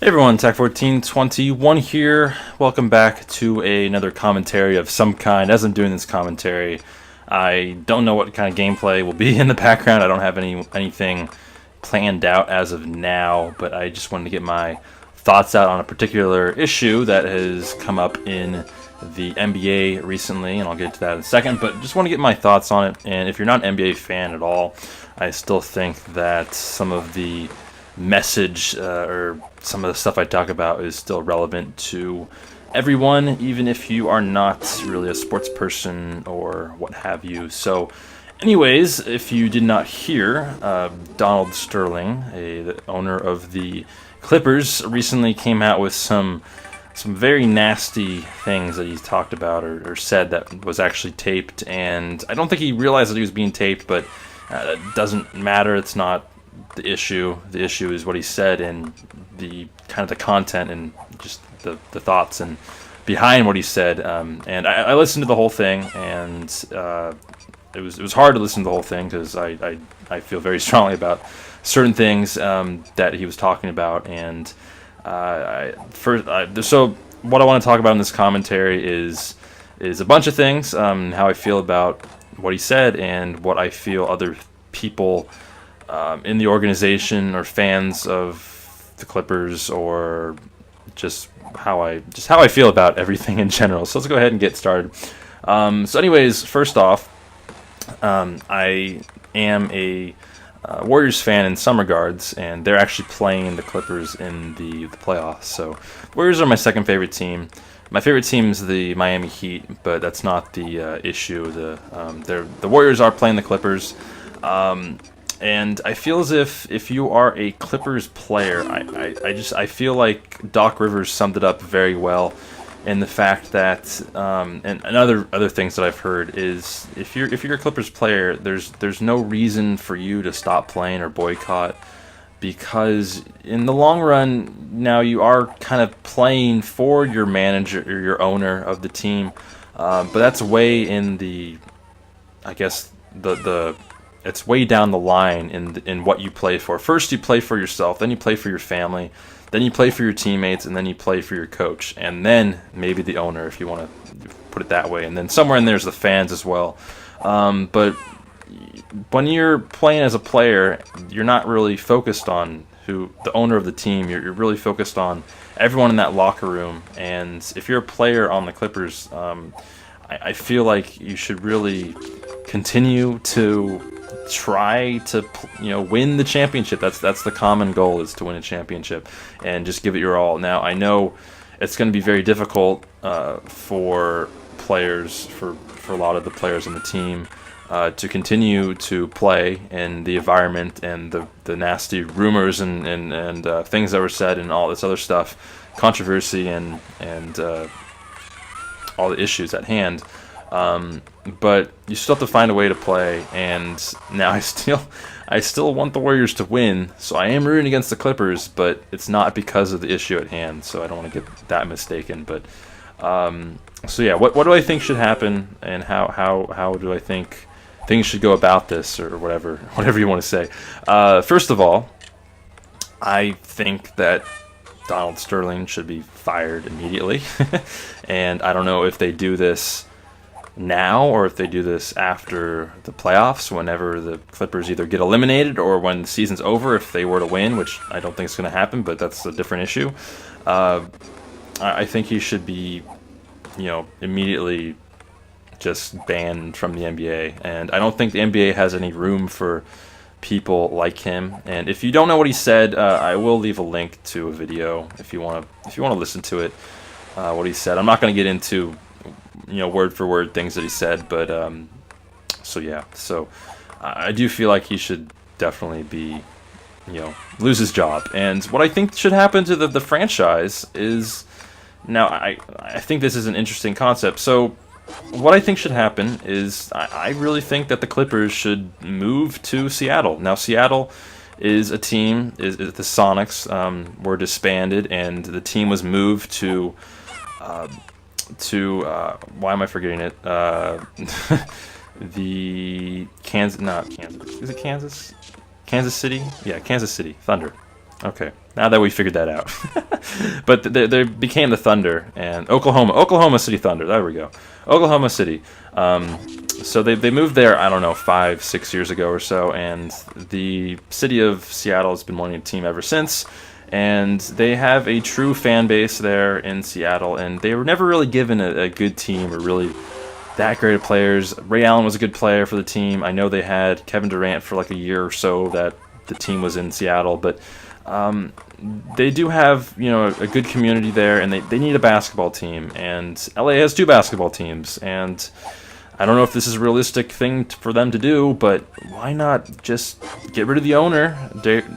Hey everyone, Tech1421 here. Welcome back to another commentary of some kind. As I'm doing this commentary, I don't know what kind of gameplay will be in the background. I don't have anything planned out as of now, but I just wanted to get my thoughts out on a particular issue that has come up in the NBA recently, and I'll get to that in a second, but just want to get my thoughts on it. And if you're not an NBA fan at all, I still think that some of the message or some of the stuff I talk about is still relevant to everyone, even if you are not really a sports person or what have you. So anyways, if you did not hear, Donald Sterling, the owner of the Clippers, recently came out with some very nasty things that he talked about or said that was actually taped, and I don't think he realized that he was being taped, but it doesn't matter. It's not the issue. The issue is what he said and the kind of the content and just the thoughts and behind what he said. And I listened to the whole thing, and it was hard to listen to the whole thing because I feel very strongly about certain things that he was talking about. And so what I want to talk about in this commentary is a bunch of things, how I feel about what he said and what I feel other people in the organization or fans of the Clippers, or just how I feel about everything in general. So let's go ahead and get started. So anyways, first off, I am a Warriors fan in some regards, and they're actually playing the Clippers in the playoffs. So Warriors are my second favorite team. My favorite team is the Miami Heat, but that's not the issue. The Warriors are playing the Clippers. And I feel as if you are a Clippers player, I feel like Doc Rivers summed it up very well in the fact that and other things that I've heard is if you're a Clippers player, there's no reason for you to stop playing or boycott, because in the long run now you are kind of playing for your manager or your owner of the team, but that's way in the, I guess it's way down the line in what you play for. First you play for yourself, then you play for your family, then you play for your teammates, and then you play for your coach, and then maybe the owner, if you want to put it that way, and then somewhere in there's the fans as well. But when you're playing as a player, you're not really focused on who the owner of the team. You're really focused on everyone in that locker room. And if you're a player on the Clippers, I feel like you should really continue to try to win the championship. That's the common goal, is to win a championship, and just give it your all. Now I know it's going to be very difficult for players, for a lot of the players on the team, to continue to play in the environment and the nasty rumors and things that were said and all this other stuff, controversy and all the issues at hand. But you still have to find a way to play, and now I still want the Warriors to win, so I am rooting against the Clippers, but it's not because of the issue at hand, so I don't want to get that mistaken. But so yeah, what do I think should happen, and how do I think things should go about this, or whatever you want to say. First of all, I think that Donald Sterling should be fired immediately, and I don't know if they do this now or if they do this after the playoffs, whenever the Clippers either get eliminated or when the season's over, if they were to win, which I don't think is going to happen, but that's a different issue. I think he should be, immediately just banned from the NBA, and I don't think the NBA has any room for people like him. And if you don't know what he said, I will leave a link to a video if you want to listen to it. What he said, I'm not going to get into word for word things that he said, but so I do feel like he should definitely be lose his job. And what I think should happen to the franchise is, now I think this is an interesting concept. So what I think should happen is I really think that the Clippers should move to Seattle. Now Seattle is a team, is the Sonics were disbanded, and the team was moved to why am I forgetting it? The Kansas, not Kansas. Is it Kansas? Kansas City? Yeah, Kansas City Thunder. Okay, now that we figured that out. But they became the Thunder and Oklahoma City Thunder. There we go, Oklahoma City. So they moved there, I don't know, 5-6 years ago or so, and the city of Seattle has been wanting a team ever since. And they have a true fan base there in Seattle, and they were never really given a good team or really that great of players. Ray Allen was a good player for the team. I know they had Kevin Durant for like a year or so that the team was in Seattle, but they do have, you know, a good community there, and they need a basketball team. And LA has 2 basketball teams, and I don't know if this is a realistic thing for them to do, but why not just get rid of the owner,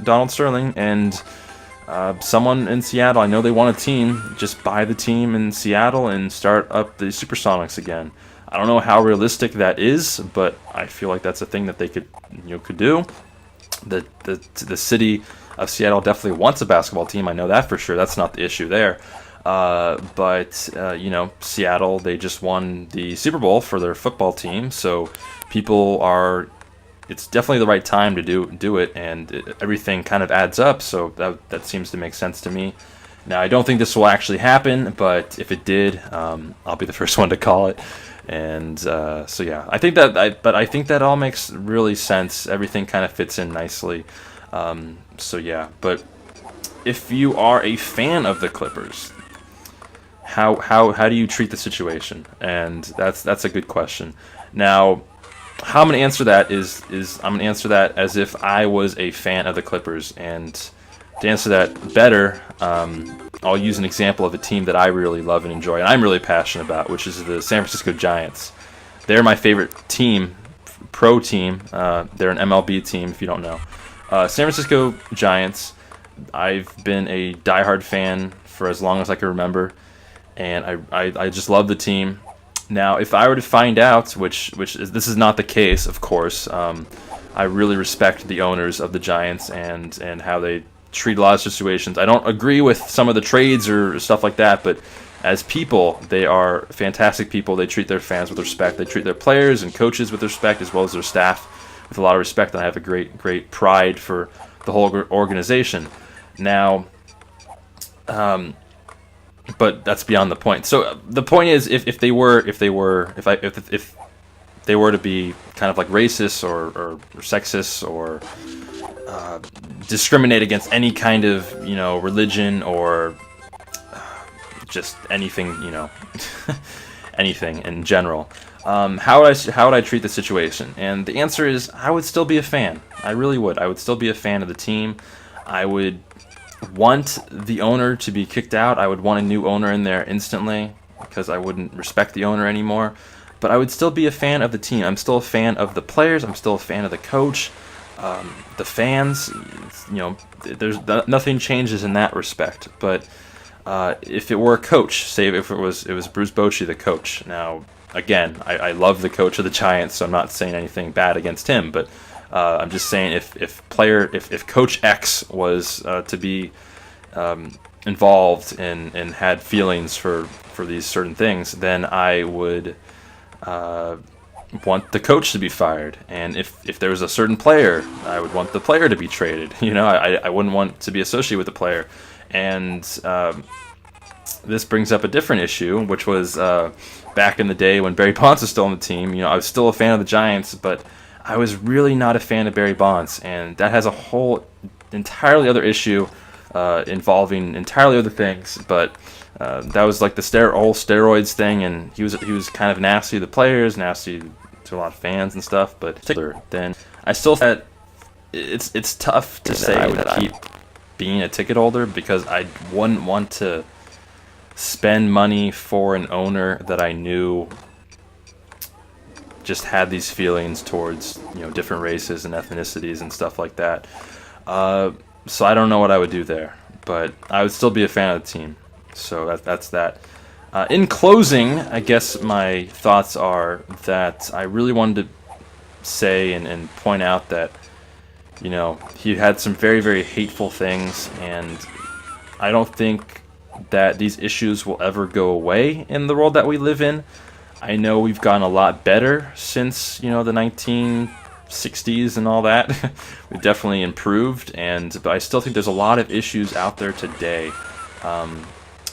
Donald Sterling, and someone in Seattle? I know they want a team. Just buy the team in Seattle and start up the Supersonics again. I don't know how realistic that is, but I feel like that's a thing that they could do. The city of Seattle definitely wants a basketball team. I know that for sure. That's not the issue there. But you know, Seattle, they just won the Super Bowl for their football team, so people are. It's definitely the right time to do it, and everything kind of adds up. So that seems to make sense to me. Now, I don't think this will actually happen, but if it did, I'll be the first one to call it. And so yeah, I think that all makes really sense. Everything kind of fits in nicely. So yeah, but if you are a fan of the Clippers, how do you treat the situation? And that's a good question. Now, how I'm gonna answer that is I'm gonna answer that as if I was a fan of the Clippers. And to answer that better, I'll use an example of a team that I really love and enjoy, and I'm really passionate about, which is the San Francisco Giants. They're my favorite team, pro team. They're an MLB team, if you don't know. San Francisco Giants, I've been a diehard fan for as long as I can remember, and I just love the team. Now, if I were to find out, this is not the case, of course, I really respect the owners of the Giants and how they treat a lot of situations. I don't agree with some of the trades or stuff like that, but as people, they are fantastic people. They treat their fans with respect. They treat their players and coaches with respect, as well as their staff with a lot of respect, and I have a great pride for the whole organization. Now, but that's beyond the point. So the point is, if they were to be kind of like racist or sexist or discriminate against any kind of, you know, religion or just anything, you know, anything in general, how would I treat the situation? And the answer is, I would still be a fan. I really would. I would still be a fan of the team. I would want the owner to be kicked out. I would want a new owner in there instantly because I wouldn't respect the owner anymore. But I would still be a fan of the team. I'm still a fan of the players. I'm still a fan of the coach. The fans, you know, nothing changes in that respect. But if it were a coach, say if it was Bruce Bochy, the coach. Now, again, I love the coach of the Giants, so I'm not saying anything bad against him. But I'm just saying if Coach X was to be involved and had feelings for these certain things, then I would want the coach to be fired. And if there was a certain player, I would want the player to be traded. You know, I wouldn't want to be associated with the player. And this brings up a different issue, which was back in the day when Barry Bonds was still on the team. You know, I was still a fan of the Giants, but I was really not a fan of Barry Bonds, and that has a whole entirely other issue involving entirely other things. But that was like the whole steroids thing, and he was kind of nasty to the players, nasty to a lot of fans and stuff. But then I still thought it's tough to say I would keep being a ticket holder, because I wouldn't want to spend money for an owner that I knew just had these feelings towards, you know, different races and ethnicities and stuff like that. So I don't know what I would do there, but I would still be a fan of the team. So that's that. In closing, I guess my thoughts are that I really wanted to say and point out that, you know, he had some very, very hateful things, and I don't think that these issues will ever go away in the world that we live in. I know we've gotten a lot better since, you know, the 19 60s and all that. We've definitely improved, but I still think there's a lot of issues out there today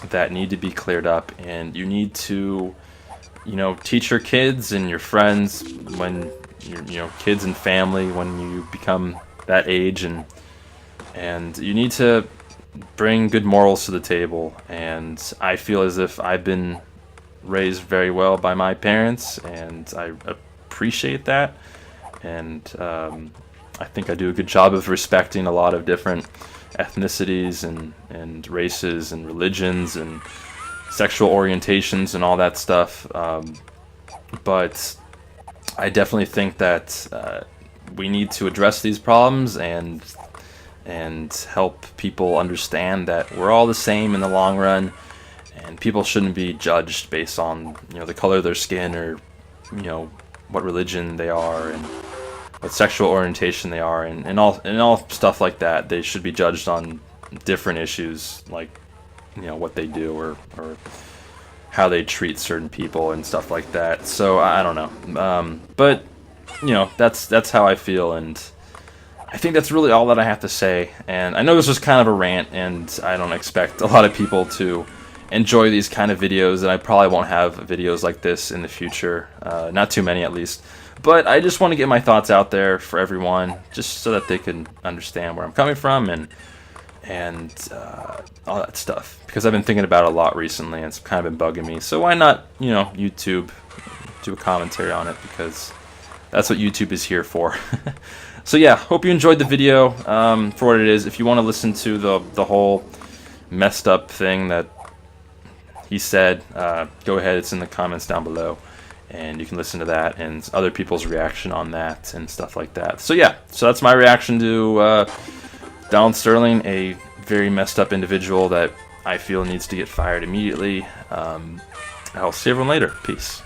that need to be cleared up, and you need to, teach your kids and your friends when kids and family when you become that age, and you need to bring good morals to the table. And I feel as if I've been raised very well by my parents, and I appreciate that. And I think I do a good job of respecting a lot of different ethnicities and races and religions and sexual orientations and all that stuff. But I definitely think that we need to address these problems and help people understand that we're all the same in the long run, and people shouldn't be judged based on the color of their skin, or what religion they are, and what sexual orientation they are, and all stuff like that. They should be judged on different issues, like what they do, or how they treat certain people and stuff like that. So I don't know, but that's how I feel, and I think that's really all that I have to say. And I know this was kind of a rant, and I don't expect a lot of people to enjoy these kind of videos, and I probably won't have videos like this in the future, not too many at least. But I just want to get my thoughts out there for everyone, just so that they can understand where I'm coming from and all that stuff, because I've been thinking about it a lot recently, and it's kind of been bugging me. So why not, YouTube, do a commentary on it, because that's what YouTube is here for. So yeah, hope you enjoyed the video for what it is. If you want to listen to the whole messed up thing that he said, go ahead, it's in the comments down below, and you can listen to that and other people's reaction on that and stuff like that. So yeah, so that's my reaction to Donald Sterling, a very messed up individual that I feel needs to get fired immediately. I'll see everyone later. Peace.